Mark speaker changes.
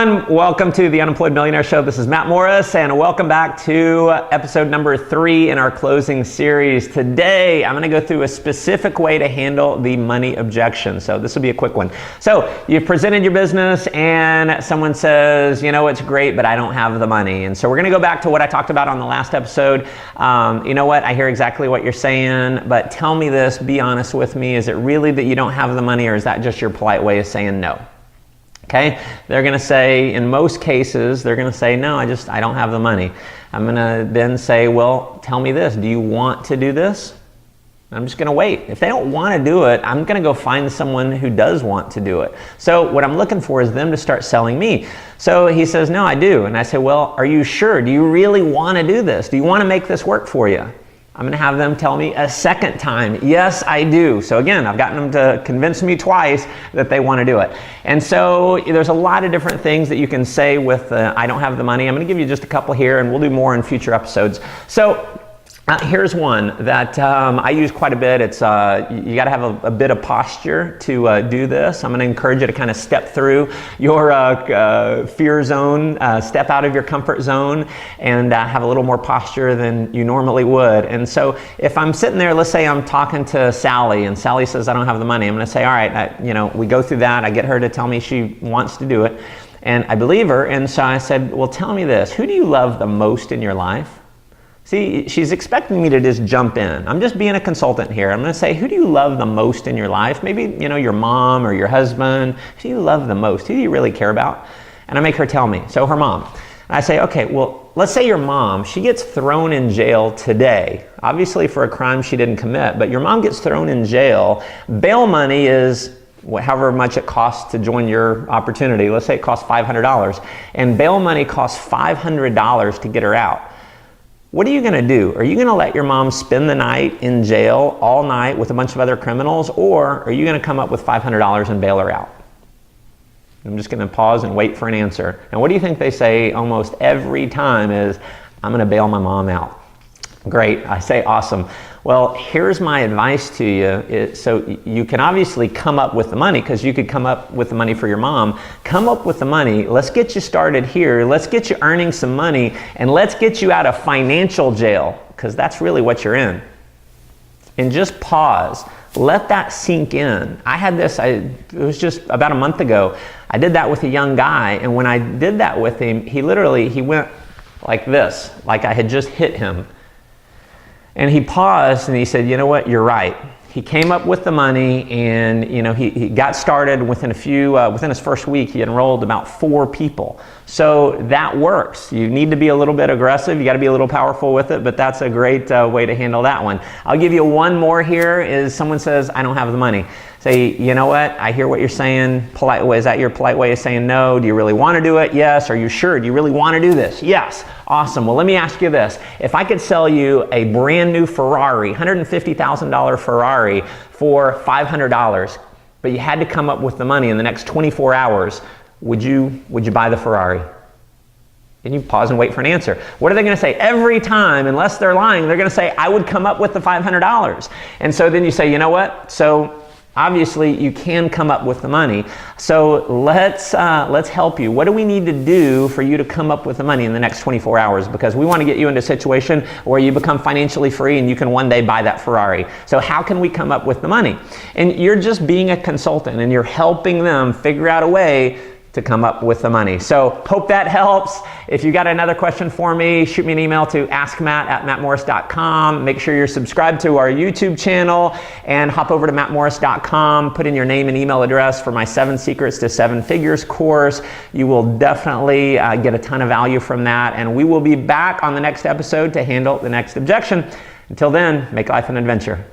Speaker 1: everyone, welcome to the Unemployed Millionaire Show. This is Matt Morris, and welcome back to episode number 3 in our closing series. Today, I'm going to go through a specific way to handle the money objection. So this will be a quick one. So you've presented your business and someone says, you know, it's great, but I don't have the money. And so we're going to go back to what I talked about on the last episode. You know what? I hear exactly what you're saying, but tell me this, be honest with me. Is it really that you don't have the money, or is that just your polite way of saying no? Okay, they're going to say, in most cases, they're going to say, no, I don't have the money. I'm going to then say, well, tell me this, do you want to do this? I'm just going to wait. If they don't want to do it, I'm going to go find someone who does want to do it. So what I'm looking for is them to start selling me. So he says, no, I do. And I say, well, are you sure? Do you really want to do this? Do you want to make this work for you? I'm going to have them tell me a second time, yes, I do. So again, I've gotten them to convince me twice that they want to do it. And so there's a lot of different things that you can say with I don't have the money. I'm going to give you just a couple here, and we'll do more in future episodes. So here's one that I use quite a bit. It's you got to have a bit of posture to do this. I'm going to encourage you to kind of step through your fear zone, step out of your comfort zone, and have a little more posture than you normally would. And so if I'm sitting there, let's say I'm talking to Sally, and Sally says I don't have the money, I'm going to say, all right, we go through that. I get her to tell me she wants to do it, and I believe her. And so I said, well, tell me this: who do you love the most in your life? See, she's expecting me to just jump in. I'm just being a consultant here. I'm going to say, who do you love the most in your life? Maybe, your mom or your husband. Who do you love the most? Who do you really care about? And I make her tell me. So her mom. And I say, okay, well, let's say your mom, she gets thrown in jail today, obviously for a crime she didn't commit, but your mom gets thrown in jail. Bail money is however much it costs to join your opportunity. Let's say it costs $500, and bail money costs $500 to get her out. What are you going to do? Are you going to let your mom spend the night in jail all night with a bunch of other criminals, or are you going to come up with $500 and bail her out? I'm just going to pause and wait for an answer. And what do you think they say almost every time is, I'm going to bail my mom out. Great. I say, awesome. Well, here's my advice to you. So you can obviously come up with the money, because you could come up with the money for your mom. Come up with the money. Let's get you started here. Let's get you earning some money, and let's get you out of financial jail, because that's really what you're in. And just pause. Let that sink in. I had this, it was just about a month ago. I did that with a young guy, and when I did that with him, he went like this, like I had just hit him. And he paused and he said, you know what, you're right. He came up with the money, and he got started within his first week, he enrolled about 4 people. So that works. You need to be a little bit aggressive. You got to be a little powerful with it, but that's a great way to handle that one. I'll give you one more here. Is someone says, I don't have the money. Say, you know what, I hear what you're saying. Polite way. Is that your polite way of saying no? Do you really want to do it? Yes. Are you sure? Do you really want to do this? Yes. Awesome. Well, let me ask you this. If I could sell you a brand new Ferrari, $150,000 Ferrari for $500, but you had to come up with the money in the next 24 hours, would you buy the Ferrari? And you pause and wait for an answer. What are they going to say? Every time, unless they're lying, they're going to say, I would come up with the $500. And so then you say, you know what? So obviously, you can come up with the money. So let's help you. What do we need to do for you to come up with the money in the next 24 hours? Because we want to get you into a situation where you become financially free and you can one day buy that Ferrari. So how can we come up with the money? And you're just being a consultant, and you're helping them figure out a way to come up with the money. So hope that helps. If you got another question for me, shoot me an email to askmatt@mattmorris.com. Make sure you're subscribed to our YouTube channel, and hop over to mattmorris.com. Put in your name and email address for my 7 Secrets to 7 Figures course. You will definitely get a ton of value from that, and we will be back on the next episode to handle the next objection. Until then, make life an adventure.